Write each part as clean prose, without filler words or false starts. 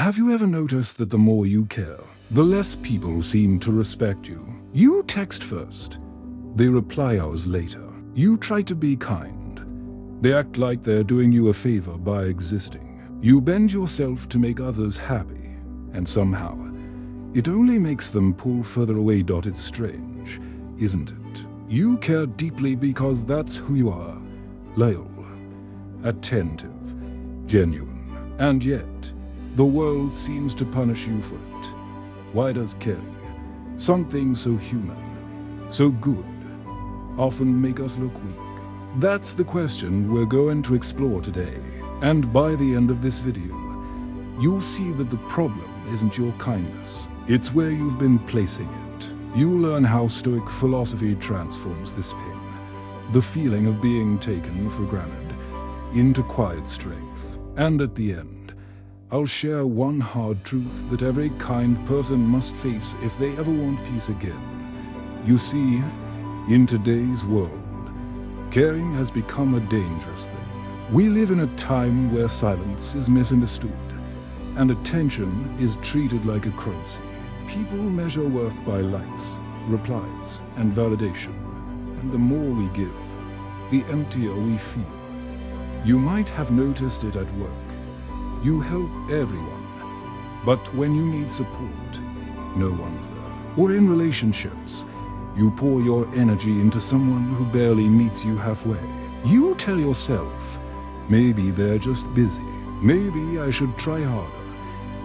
Have you ever noticed that the more you care, the less people seem to respect you? You text first. They reply hours later. You try to be kind. They act like they're doing you a favor by existing. You bend yourself to make others happy, and somehow, it only makes them pull further away. It's strange, isn't it? You care deeply because that's who you are. Loyal, attentive, genuine. And yet, the world seems to punish you for it. Why does caring, something so human, so good, often make us look weak? That's the question we're going to explore today. And by the end of this video, you'll see that the problem isn't your kindness. It's where you've been placing it. You'll learn how Stoic philosophy transforms this pain, the feeling of being taken for granted, into quiet strength. And at the end, I'll share one hard truth that every kind person must face if they ever want peace again. You see, in today's world, caring has become a dangerous thing. We live in a time where silence is misunderstood, and attention is treated like a currency. People measure worth by likes, replies, and validation. And the more we give, the emptier we feel. You might have noticed it at work. You help everyone, but when you need support, no one's there. Or in relationships, you pour your energy into someone who barely meets you halfway. You tell yourself, maybe they're just busy. Maybe I should try harder.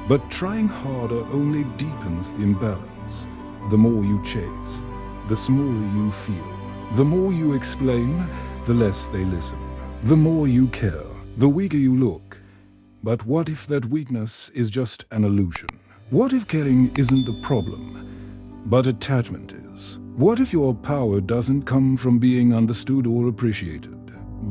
But trying harder only deepens the imbalance. The more you chase, the smaller you feel. The more you explain, the less they listen. The more you care, the weaker you look. But what if that weakness is just an illusion? What if caring isn't the problem, but attachment is? What if your power doesn't come from being understood or appreciated,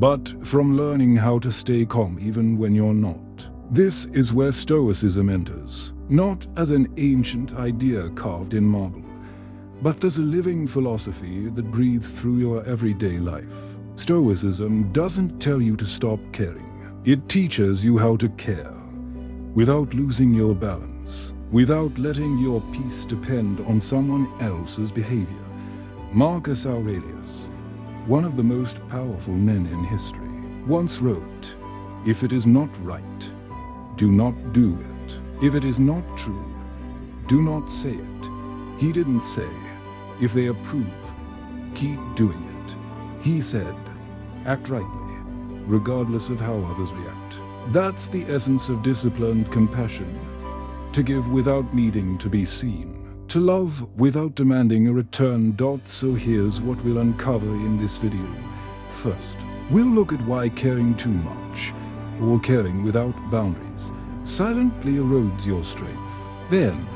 but from learning how to stay calm even when you're not? This is where Stoicism enters, not as an ancient idea carved in marble, but as a living philosophy that breathes through your everyday life. Stoicism doesn't tell you to stop caring. It teaches you how to care, without losing your balance, without letting your peace depend on someone else's behavior. Marcus Aurelius, one of the most powerful men in history, once wrote, "If it is not right, do not do it. If it is not true, do not say it." He didn't say, "If they approve, keep doing it." He said, "Act rightly, regardless of how others react." That's the essence of disciplined compassion. To give without needing to be seen. To love without demanding a return. So here's what we'll uncover in this video. First, we'll look at why caring too much, or caring without boundaries, silently erodes your strength. Then,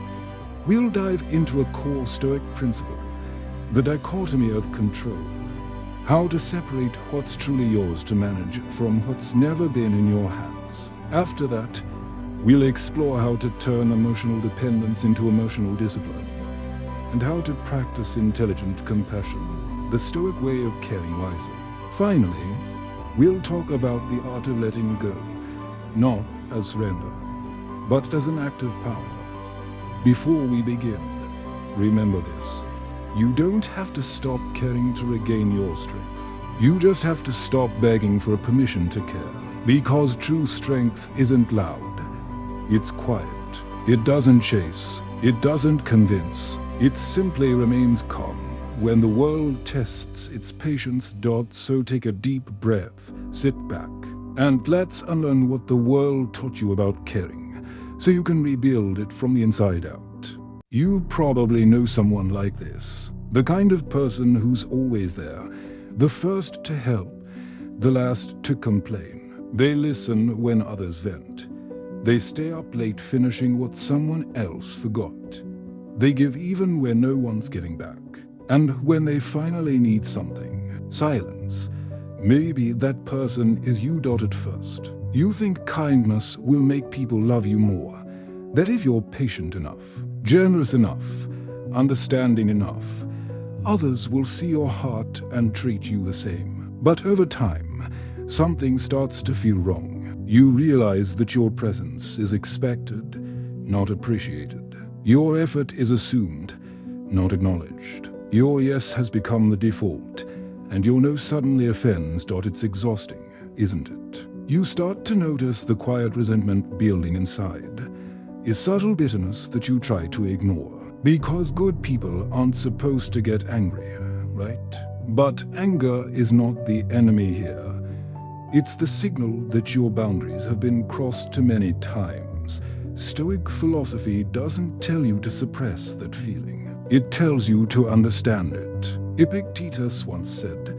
we'll dive into a core Stoic principle, the dichotomy of control. How to separate what's truly yours to manage from what's never been in your hands. After that, we'll explore how to turn emotional dependence into emotional discipline, and how to practice intelligent compassion, the Stoic way of caring wisely. Finally, we'll talk about the art of letting go, not as surrender, but as an act of power. Before we begin, remember this. You don't have to stop caring to regain your strength. You just have to stop begging for permission to care. Because true strength isn't loud. It's quiet. It doesn't chase. It doesn't convince. It simply remains calm when the world tests its patience. So take a deep breath, sit back, and let's unlearn what the world taught you about caring, so you can rebuild it from the inside out. You probably know someone like this. The kind of person who's always there, the first to help, the last to complain. They listen when others vent. They stay up late finishing what someone else forgot. They give even when no one's giving back. And when they finally need something, silence, maybe that person is you. At first, you think kindness will make people love you more. That if you're patient enough, generous enough, understanding enough, others will see your heart and treat you the same. But over time, something starts to feel wrong. You realize that your presence is expected, not appreciated. Your effort is assumed, not acknowledged. Your yes has become the default, and your no suddenly offends. It's exhausting, isn't it? You start to notice the quiet resentment building inside, a subtle bitterness that you try to ignore. Because good people aren't supposed to get angry, right? But anger is not the enemy here. It's the signal that your boundaries have been crossed too many times. Stoic philosophy doesn't tell you to suppress that feeling. It tells you to understand it. Epictetus once said,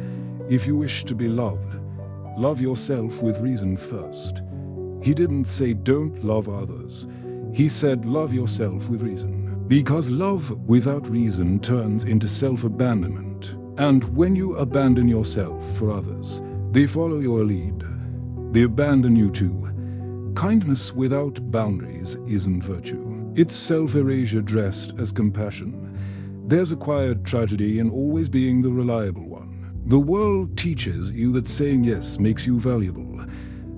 "If you wish to be loved, love yourself with reason first." He didn't say don't love others. He said love yourself with reason. Because love without reason turns into self-abandonment. And when you abandon yourself for others, they follow your lead. They abandon you too. Kindness without boundaries isn't virtue. It's self-erasure dressed as compassion. There's a quiet tragedy in always being the reliable one. The world teaches you that saying yes makes you valuable,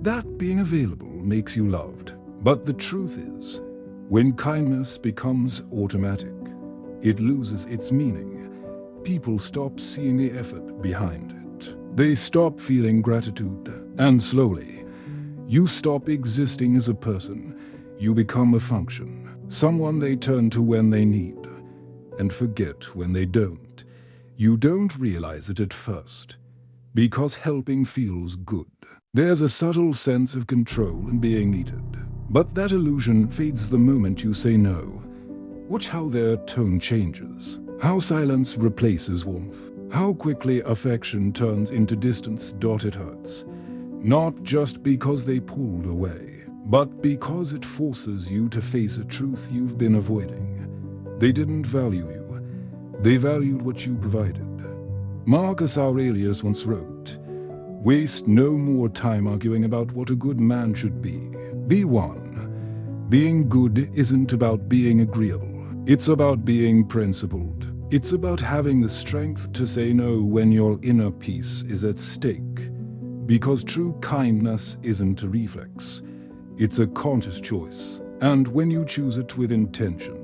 that being available makes you loved. But the truth is, when kindness becomes automatic, it loses its meaning. People stop seeing the effort behind it. They stop feeling gratitude, and slowly, you stop existing as a person. You become a function, someone they turn to when they need, and forget when they don't. You don't realize it at first, because helping feels good. There's a subtle sense of control in being needed. But that illusion fades the moment you say no. Watch how their tone changes, how silence replaces warmth, how quickly affection turns into distance. It hurts, not just because they pulled away, but because it forces you to face a truth you've been avoiding. They didn't value you, they valued what you provided. Marcus Aurelius once wrote, "Waste no more time arguing about what a good man should be. Be one." Being good isn't about being agreeable. It's about being principled. It's about having the strength to say no when your inner peace is at stake. Because true kindness isn't a reflex. It's a conscious choice. And when you choose it with intention,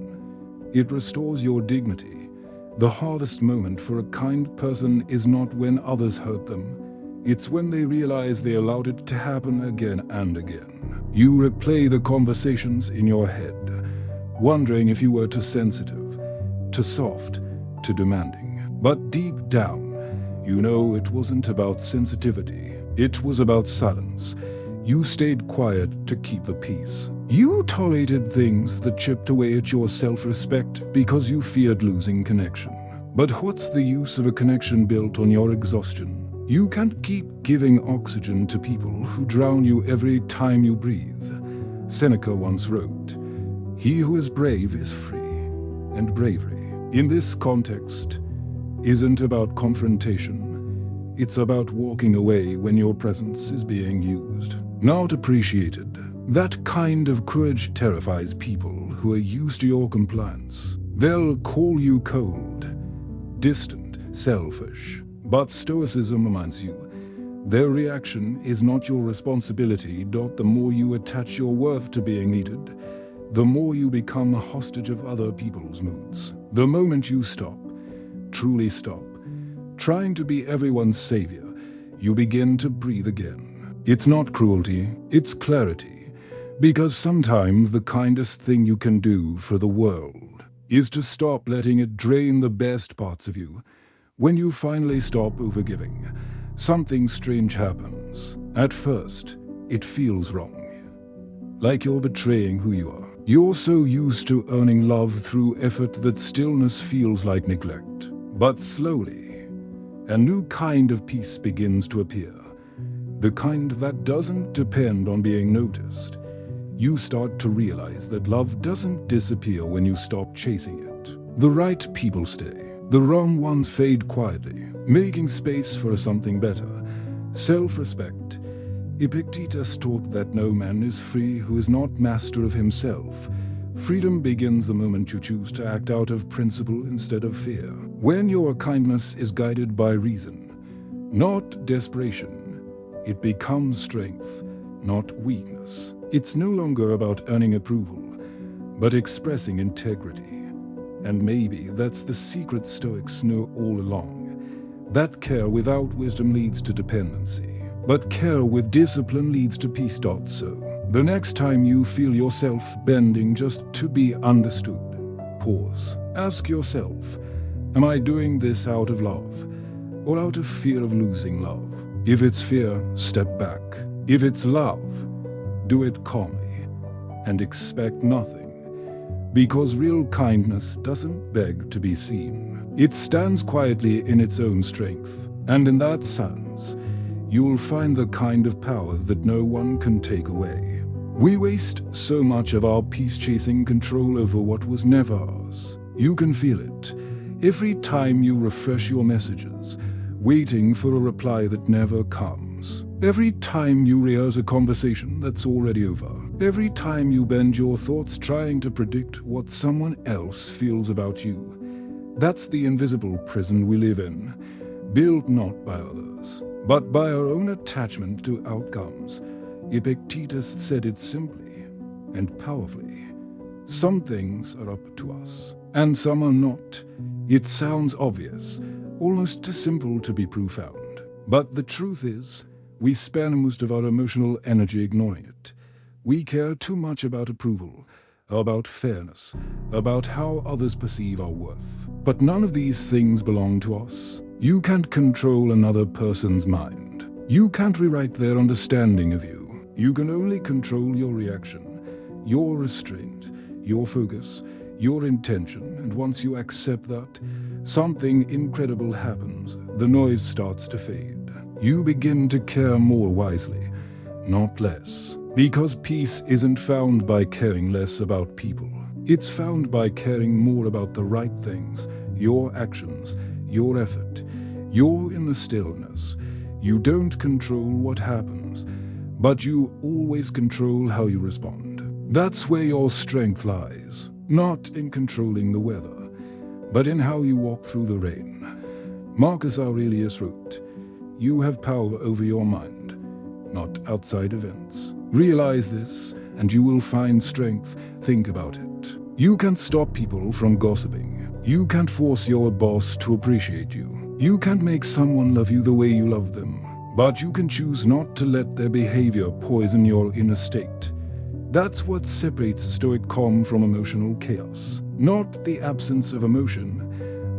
it restores your dignity. The hardest moment for a kind person is not when others hurt them. It's when they realize they allowed it to happen again and again. You replay the conversations in your head, wondering if you were too sensitive, too soft, too demanding. But deep down, you know it wasn't about sensitivity. It was about silence. You stayed quiet to keep the peace. You tolerated things that chipped away at your self-respect because you feared losing connection. But what's the use of a connection built on your exhaustion? You can't keep giving oxygen to people who drown you every time you breathe. Seneca once wrote, "He who is brave is free," and bravery, in this context, isn't about confrontation. It's about walking away when your presence is being used, not appreciated. That kind of courage terrifies people who are used to your compliance. They'll call you cold, distant, selfish. But Stoicism reminds you, their reaction is not your responsibility. The more you attach your worth to being needed, the more you become a hostage of other people's moods. The moment you stop, truly stop, trying to be everyone's savior, you begin to breathe again. It's not cruelty, it's clarity. Because sometimes the kindest thing you can do for the world is to stop letting it drain the best parts of you. When you finally stop overgiving, something strange happens. At first, it feels wrong. Like you're betraying who you are. You're so used to earning love through effort that stillness feels like neglect. But slowly, a new kind of peace begins to appear. The kind that doesn't depend on being noticed. You start to realize that love doesn't disappear when you stop chasing it. The right people stay. The wrong ones fade quietly, making space for something better. Self-respect. Epictetus taught that no man is free who is not master of himself. Freedom begins the moment you choose to act out of principle instead of fear. When your kindness is guided by reason, not desperation, it becomes strength, not weakness. It's no longer about earning approval, but expressing integrity. And maybe that's the secret Stoics know all along, that care without wisdom leads to dependency, but care with discipline leads to peace. So, the next time you feel yourself bending just to be understood, pause. Ask yourself, am I doing this out of love or out of fear of losing love? If it's fear, step back. If it's love, do it calmly and expect nothing. Because real kindness doesn't beg to be seen. It stands quietly in its own strength. And in that silence, you'll find the kind of power that no one can take away. We waste so much of our peace chasing control over what was never ours. You can feel it every time you refresh your messages, waiting for a reply that never comes. Every time you rehearse a conversation that's already over. Every time you bend your thoughts trying to predict what someone else feels about you. That's the invisible prison we live in, built not by others, but by our own attachment to outcomes. Epictetus said it simply and powerfully. Some things are up to us, and some are not. It sounds obvious, almost too simple to be profound. But the truth is, we spend most of our emotional energy ignoring it. We care too much about approval, about fairness, about how others perceive our worth. But none of these things belong to us. You can't control another person's mind. You can't rewrite their understanding of you. You can only control your reaction, your restraint, your focus, your intention, and once you accept that, something incredible happens. The noise starts to fade. You begin to care more wisely, not less. Because peace isn't found by caring less about people. It's found by caring more about the right things, your actions, your effort. You're in the stillness. You don't control what happens, but you always control how you respond. That's where your strength lies, not in controlling the weather, but in how you walk through the rain. Marcus Aurelius wrote, "You have power over your mind, not outside events." Realize this, and you will find strength. Think about it. You can't stop people from gossiping. You can't force your boss to appreciate you. You can't make someone love you the way you love them. But you can choose not to let their behavior poison your inner state. That's what separates Stoic calm from emotional chaos. Not the absence of emotion,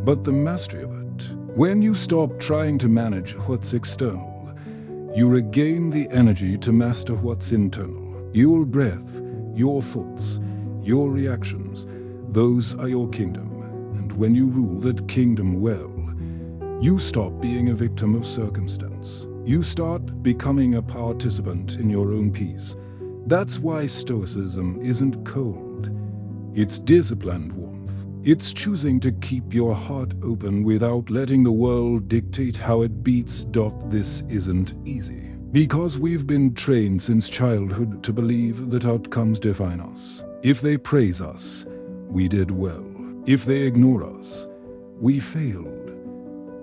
but the mastery of it. When you stop trying to manage what's external, you regain the energy to master what's internal. Your breath, your thoughts, your reactions, those are your kingdom. And when you rule that kingdom well, you stop being a victim of circumstance. You start becoming a participant in your own peace. That's why Stoicism isn't cold. It's disciplined warmth. It's choosing to keep your heart open without letting the world dictate how it beats. This isn't easy. Because we've been trained since childhood to believe that outcomes define us. If they praise us, we did well. If they ignore us, we failed.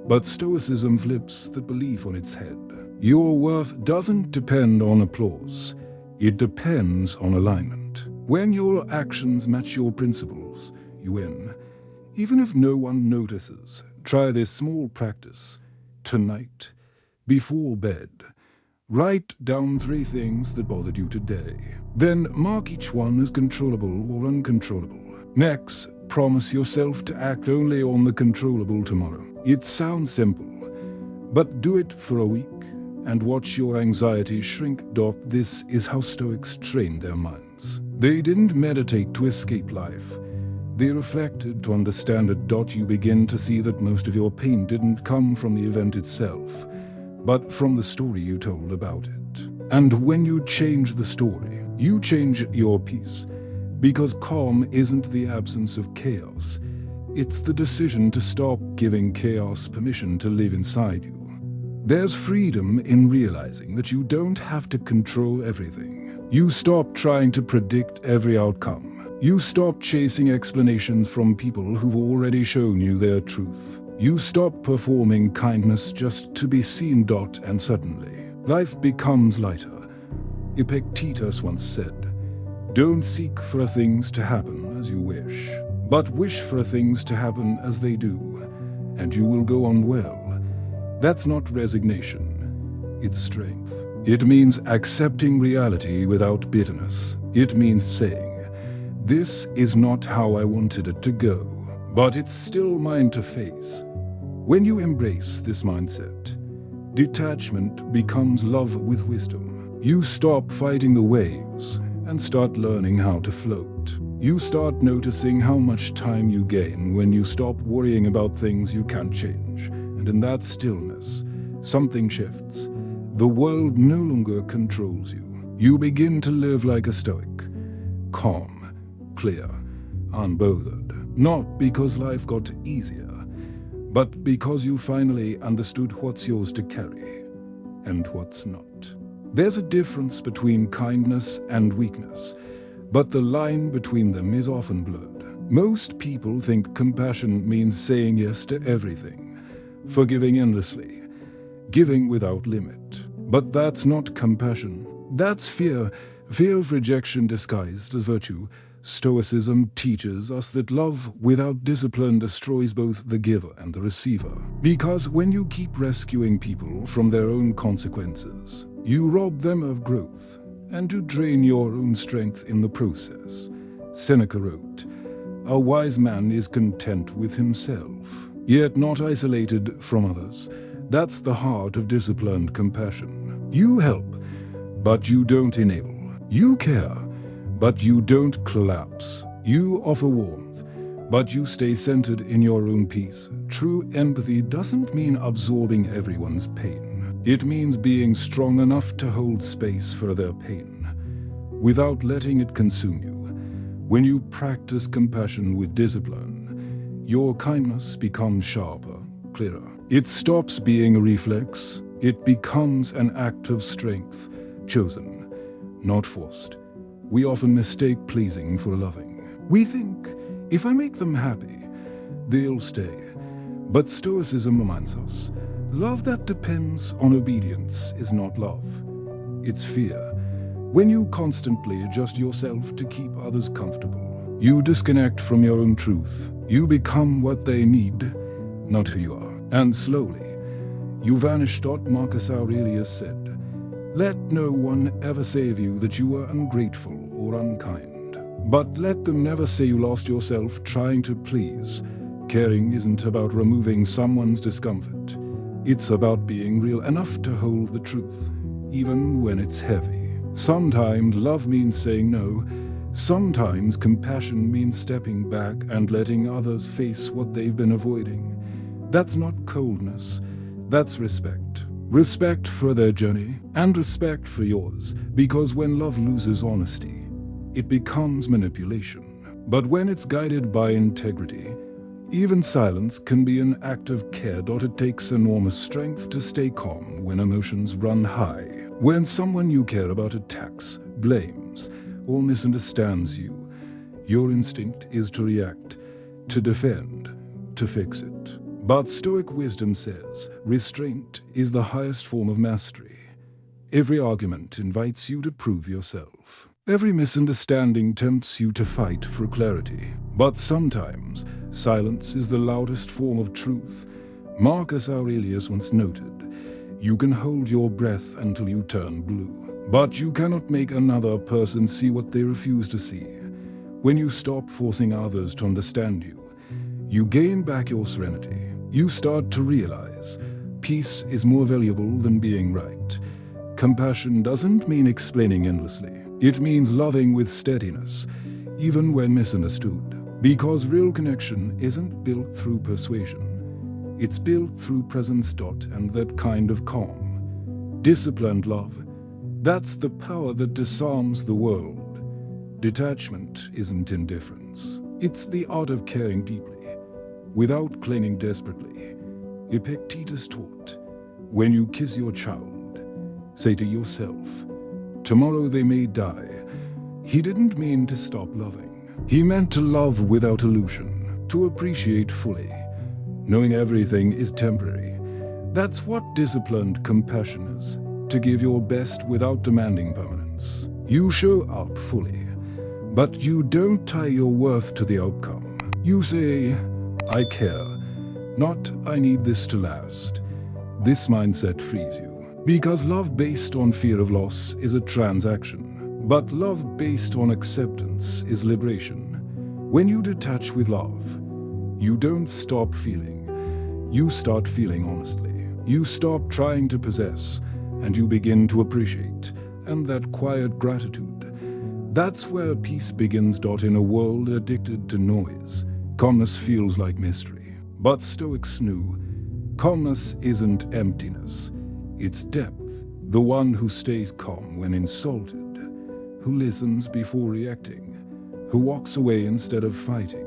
But Stoicism flips that belief on its head. Your worth doesn't depend on applause. It depends on alignment. When your actions match your principles, you win. Even if no one notices, try this small practice. Tonight, before bed, write down 3 things that bothered you today. Then mark each one as controllable or uncontrollable. Next, promise yourself to act only on the controllable tomorrow. It sounds simple, but do it for a week and watch your anxiety shrink. This is how Stoics trained their minds. They didn't meditate to escape life. They reflected to understand it. You begin to see that most of your pain didn't come from the event itself, but from the story you told about it. And when you change the story, you change your peace. Because calm isn't the absence of chaos. It's the decision to stop giving chaos permission to live inside you. There's freedom in realizing that you don't have to control everything. You stop trying to predict every outcome. You stop chasing explanations from people who've already shown you their truth. You stop performing kindness just to be seen. And suddenly, life becomes lighter. Epictetus once said, "Don't seek for things to happen as you wish, but wish for things to happen as they do, and you will go on well. That's not resignation, it's strength. It means accepting reality without bitterness. It means saying, this is not how I wanted it to go, but it's still mine to face. When you embrace this mindset, detachment becomes love with wisdom. You stop fighting the waves and start learning how to float. You start noticing how much time you gain when you stop worrying about things you can't change. And in that stillness, something shifts. The world no longer controls you. You begin to live like a Stoic, calm, clear, unbothered. Not because life got easier, but because you finally understood what's yours to carry and what's not. There's a difference between kindness and weakness, but the line between them is often blurred. Most people think compassion means saying yes to everything, forgiving endlessly, giving without limit. But that's not compassion. That's fear of rejection disguised as virtue. Stoicism teaches us that love without discipline destroys both the giver and the receiver. Because when you keep rescuing people from their own consequences, you rob them of growth, and you drain your own strength in the process. Seneca wrote, "A wise man is content with himself, yet not isolated from others." That's the heart of disciplined compassion. You help, but you don't enable. You care, but you don't collapse. You offer warmth, but you stay centered in your own peace. True empathy doesn't mean absorbing everyone's pain. It means being strong enough to hold space for their pain, without letting it consume you. When you practice compassion with discipline, your kindness becomes sharper, clearer. It stops being a reflex. It becomes an act of strength, chosen, not forced. We often mistake pleasing for loving. We think, if I make them happy, they'll stay. But Stoicism reminds us, love that depends on obedience is not love. It's fear. When you constantly adjust yourself to keep others comfortable, you disconnect from your own truth. You become what they need, not who you are. And slowly, you vanish. Marcus Aurelius said, "Let no one ever say of you that you were ungrateful or unkind. But let them never say you lost yourself trying to please." Caring isn't about removing someone's discomfort. It's about being real enough to hold the truth, even when it's heavy. Sometimes love means saying no. Sometimes compassion means stepping back and letting others face what they've been avoiding. That's not coldness, that's respect. Respect for their journey, and respect for yours, because when love loses honesty, it becomes manipulation. But when it's guided by integrity, even silence can be an act of care. It takes enormous strength to stay calm when emotions run high. When someone you care about attacks, blames, or misunderstands you, your instinct is to react, to defend, to fix it. But Stoic wisdom says, restraint is the highest form of mastery. Every argument invites you to prove yourself. Every misunderstanding tempts you to fight for clarity. But sometimes, silence is the loudest form of truth. Marcus Aurelius once noted, "You can hold your breath until you turn blue, but you cannot make another person see what they refuse to see." When you stop forcing others to understand you, you gain back your serenity. You start to realize peace is more valuable than being right. Compassion doesn't mean explaining endlessly. It means loving with steadiness, even when misunderstood. Because real connection isn't built through persuasion. It's built through presence. And that kind of calm, disciplined love, that's the power that disarms the world. Detachment isn't indifference. It's the art of caring deeply, without clinging desperately. Epictetus taught, when you kiss your child, say to yourself, tomorrow they may die. He didn't mean to stop loving. He meant to love without illusion, to appreciate fully, knowing everything is temporary. That's what disciplined compassion is, to give your best without demanding permanence. You show up fully, But you don't tie your worth to the outcome. You say, I care, not I need this to last. This mindset frees you. Because love based on fear of loss is a transaction. But love based on acceptance is liberation. When you detach with love, you don't stop feeling. You start feeling honestly. You stop trying to possess, and you begin to appreciate. And that quiet gratitude, that's where peace begins. In a world addicted to noise, calmness feels like mystery. But Stoics knew, calmness isn't emptiness, it's depth. The one who stays calm when insulted, who listens before reacting, who walks away instead of fighting.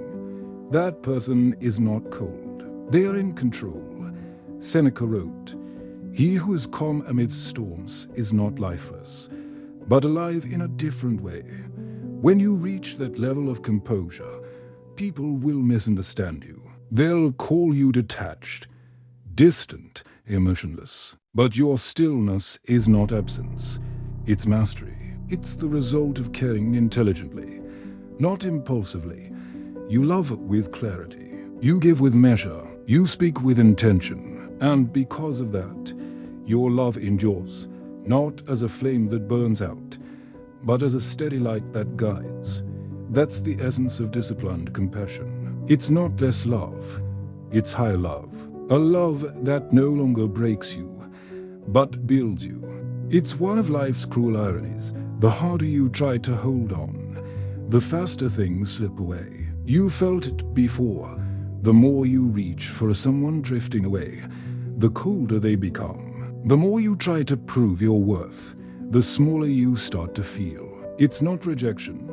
That person is not cold. They are in control. Seneca wrote, "He who is calm amidst storms is not lifeless, but alive in a different way." When you reach that level of composure, people will misunderstand you. They'll call you detached, distant, emotionless. But your stillness is not absence. It's mastery. It's the result of caring intelligently, not impulsively. You love with clarity. You give with measure. You speak with intention. And because of that, your love endures, not as a flame that burns out, but as a steady light that guides. That's the essence of disciplined compassion. It's not less love. It's higher love. A love that no longer breaks you, but builds you. It's one of life's cruel ironies. The harder you try to hold on, the faster things slip away. You felt it before. The more you reach for someone drifting away, the colder they become. The more you try to prove your worth, the smaller you start to feel. It's not rejection,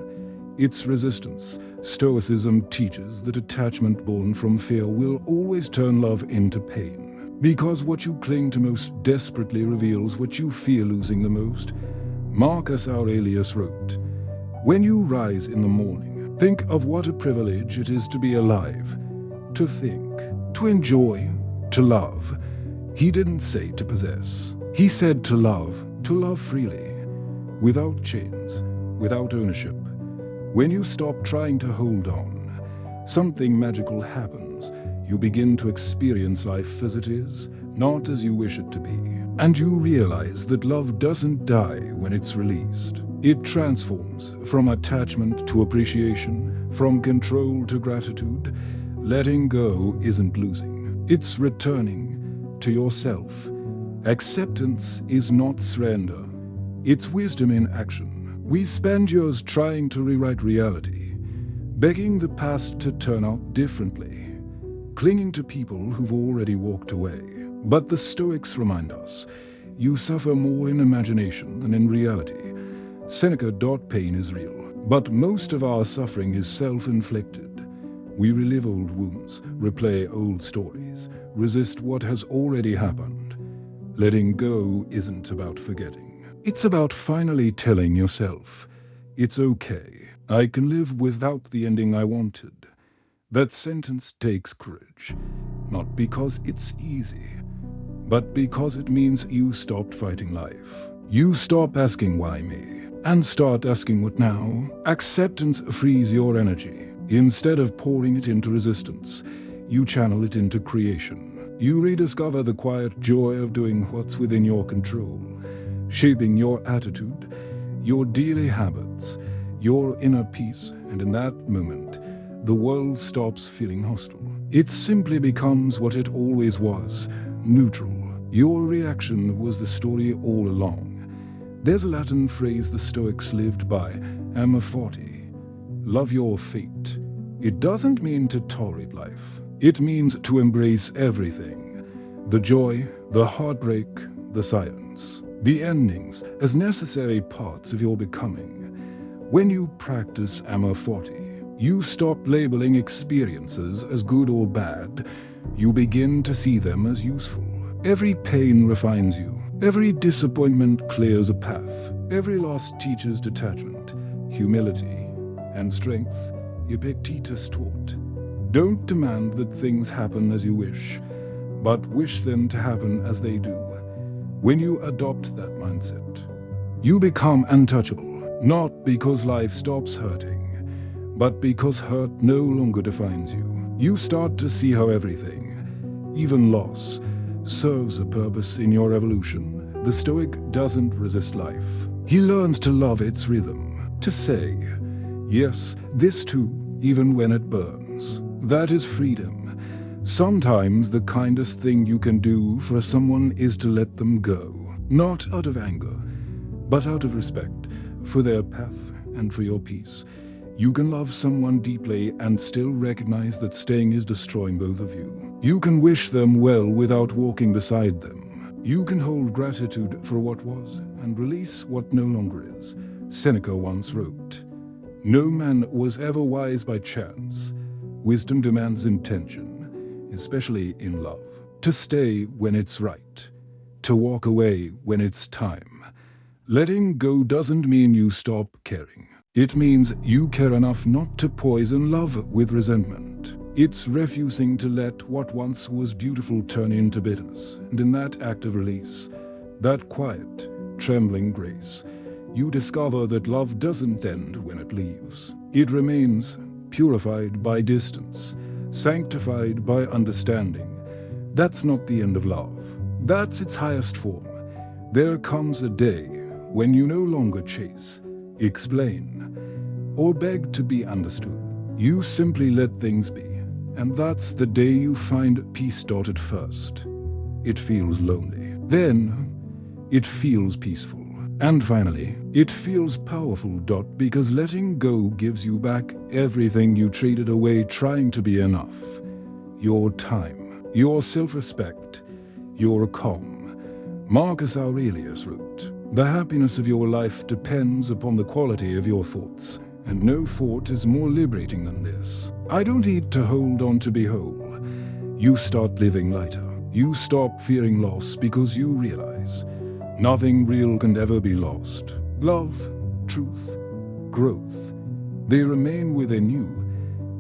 it's resistance. Stoicism teaches that attachment born from fear will always turn love into pain. Because what you cling to most desperately reveals what you fear losing the most. Marcus Aurelius wrote, "When you rise in the morning, think of what a privilege it is to be alive, to think, to enjoy, to love." He didn't say to possess. He said to love freely, without chains, without ownership. When you stop trying to hold on, something magical happens. You begin to experience life as it is, not as you wish it to be. And you realize that love doesn't die when it's released. It transforms from attachment to appreciation, from control to gratitude. Letting go isn't losing, it's returning to yourself. Acceptance is not surrender, it's wisdom in action. We spend years trying to rewrite reality, begging the past to turn out differently, clinging to people who've already walked away. But the Stoics remind us, you suffer more in imagination than in reality. Seneca. Pain is real, but most of our suffering is self-inflicted. We relive old wounds, replay old stories, resist what has already happened. Letting go isn't about forgetting. It's about finally telling yourself, it's okay, I can live without the ending I wanted. That sentence takes courage, not because it's easy, but because it means you stopped fighting life. You stop asking why me, and start asking what now. Acceptance frees your energy. Instead of pouring it into resistance, you channel it into creation. You rediscover the quiet joy of doing what's within your control, shaping your attitude, your daily habits, your inner peace, and in that moment, the world stops feeling hostile. It simply becomes what it always was, neutral. Your reaction was the story all along. There's a Latin phrase the Stoics lived by, amor fati, love your fate. It doesn't mean to tolerate life. It means to embrace everything. The joy, the heartbreak, the silence, the endings as necessary parts of your becoming. When you practice amor fati, you stop labeling experiences as good or bad. You begin to see them as useful. Every pain refines you. Every disappointment clears a path. Every loss teaches detachment, humility, and strength. Epictetus taught, don't demand that things happen as you wish, but wish them to happen as they do. When you adopt that mindset, you become untouchable, not because life stops hurting, but because hurt no longer defines you. You start to see how everything, even loss, serves a purpose in your evolution. The Stoic doesn't resist life. He learns to love its rhythm, to say, yes, this too, even when it burns. That is freedom. Sometimes the kindest thing you can do for someone is to let them go, not out of anger, but out of respect for their path and for your peace. You can love someone deeply and still recognize that staying is destroying both of you. You can wish them well without walking beside them. You can hold gratitude for what was and release what no longer is. Seneca once wrote, "No man was ever wise by chance. Wisdom demands intention, especially in love. To stay when it's right, to walk away when it's time. Letting go doesn't mean you stop caring. It means you care enough not to poison love with resentment. It's refusing to let what once was beautiful turn into bitterness. And in that act of release, that quiet, trembling grace, you discover that love doesn't end when it leaves. It remains, purified by distance, sanctified by understanding. That's not the end of love. That's its highest form. There comes a day when you no longer chase, explain, or beg to be understood. You simply let things be, and that's the day you find peace. At first, it feels lonely. Then, it feels peaceful. And finally, it feels powerful. Because letting go gives you back everything you traded away trying to be enough. Your time, your self-respect, your calm. Marcus Aurelius wrote, "The happiness of your life depends upon the quality of your thoughts, and no thought is more liberating than this." I don't need to hold on to be whole. You start living lighter. You stop fearing loss because you realize nothing real can ever be lost. Love, truth, growth, they remain within you.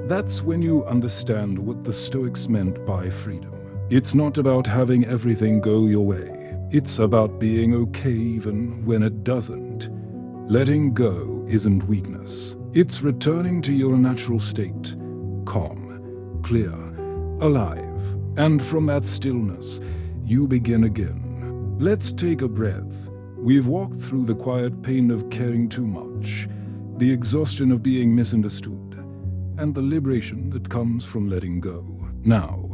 That's when you understand what the Stoics meant by freedom. It's not about having everything go your way. It's about being okay even when it doesn't. Letting go isn't weakness. It's returning to your natural state, calm, clear, alive. And from that stillness, you begin again. Let's take a breath. We've walked through the quiet pain of caring too much, the exhaustion of being misunderstood, and the liberation that comes from letting go. Now,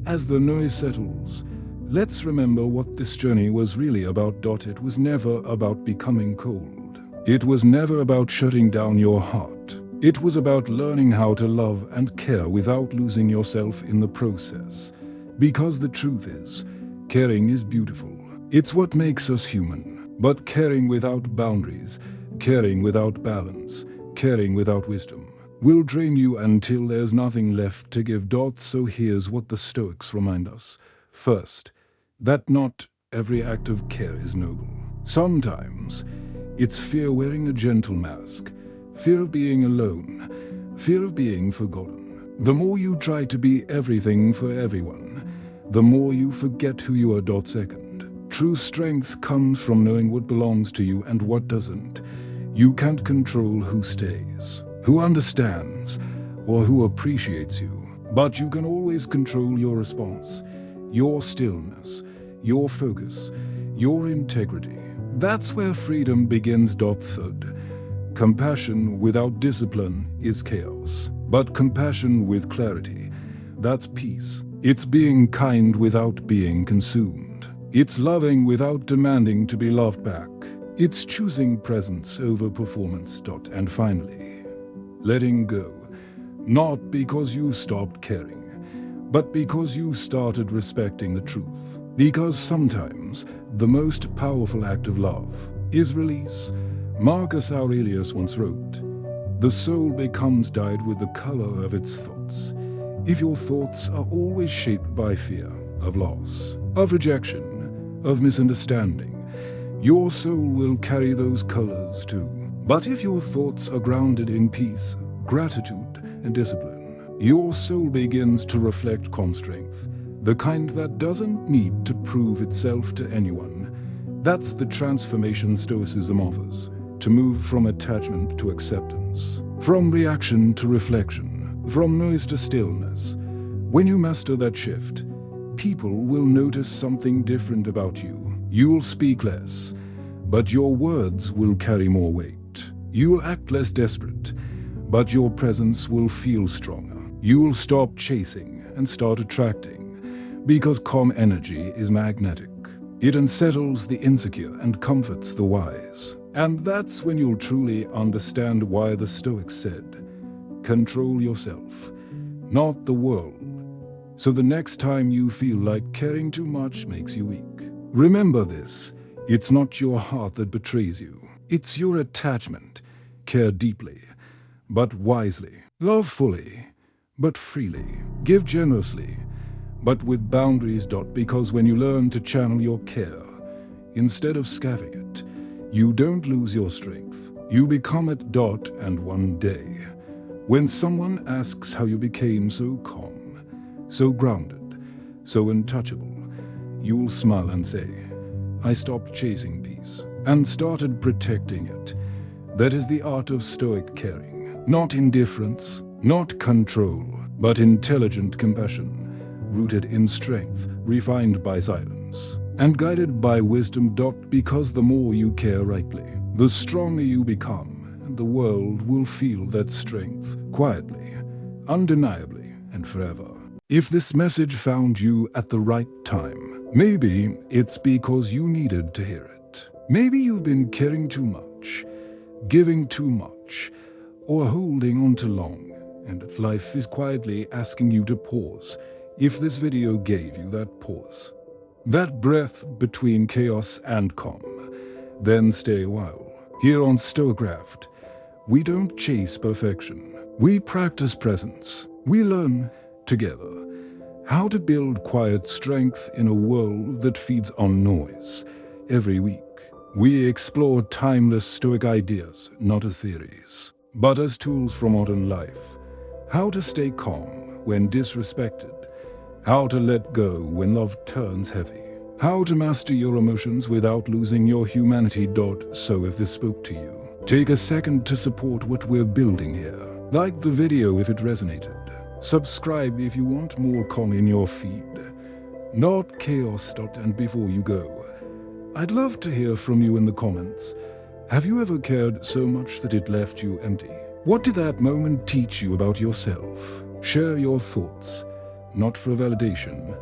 as the noise settles, let's remember what this journey was really about. It was never about becoming cold. It was never about shutting down your heart. It was about learning how to love and care without losing yourself in the process. Because the truth is, caring is beautiful. It's what makes us human. But caring without boundaries, caring without balance, caring without wisdom, will drain you until there's nothing left to give. So here's what the Stoics remind us. First, that not every act of care is noble. Sometimes, it's fear wearing a gentle mask, fear of being alone, fear of being forgotten. The more you try to be everything for everyone, the more you forget who you are. Second, true strength comes from knowing what belongs to you and what doesn't. You can't control who stays, who understands, or who appreciates you. But you can always control your response, your stillness, your focus, your integrity. That's where freedom begins. Third, compassion without discipline is chaos. But compassion with clarity, that's peace. It's being kind without being consumed. It's loving without demanding to be loved back. It's choosing presence over performance. And finally, letting go. Not because you stopped caring, but because you started respecting the truth. Because sometimes the most powerful act of love is release. Marcus Aurelius once wrote, "The soul becomes dyed with the color of its thoughts." If your thoughts are always shaped by fear of loss, of rejection, of misunderstanding, your soul will carry those colors too. But if your thoughts are grounded in peace, gratitude, and discipline, your soul begins to reflect calm strength, the kind that doesn't need to prove itself to anyone. That's the transformation Stoicism offers, to move from attachment to acceptance. From reaction to reflection, from noise to stillness. When you master that shift, people will notice something different about you. You'll speak less, but your words will carry more weight. You'll act less desperate, but your presence will feel stronger. You'll stop chasing and start attracting, because calm energy is magnetic. It unsettles the insecure and comforts the wise. And that's when you'll truly understand why the Stoics said, control yourself, not the world. So the next time you feel like caring too much makes you weak, remember this: it's not your heart that betrays you. It's your attachment. Care deeply, but wisely. Love fully, but freely. Give generously, but with boundaries. Because when you learn to channel your care, instead of scaffing it, you don't lose your strength. You become it. And one day, when someone asks how you became so calm, so grounded, so untouchable, you'll smile and say, I stopped chasing peace and started protecting it. That is the art of Stoic caring. Not indifference, not control, but intelligent compassion, rooted in strength, refined by silence, and guided by wisdom. Because the more you care rightly, the stronger you become, and the world will feel that strength quietly, undeniably, and forever. If this message found you at the right time, maybe it's because you needed to hear it. Maybe you've been caring too much, giving too much, or holding on too long, and life is quietly asking you to pause. If this video gave you that pause, that breath between chaos and calm, then stay a while. Here on StoicCraft, we don't chase perfection. We practice presence. We learn together how to build quiet strength in a world that feeds on noise. Every week, we explore timeless Stoic ideas, not as theories, but as tools for modern life. How to stay calm when disrespected. How to let go when love turns heavy. How to master your emotions without losing your humanity. So if this spoke to you, take a second to support what we're building here. Like the video if it resonated. Subscribe if you want more calm in your feed, not chaos. And before you go, I'd love to hear from you in the comments. Have you ever cared so much that it left you empty? What did that moment teach you about yourself? Share your thoughts, not for validation,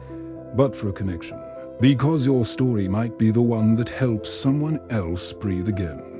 but for a connection. Because your story might be the one that helps someone else breathe again.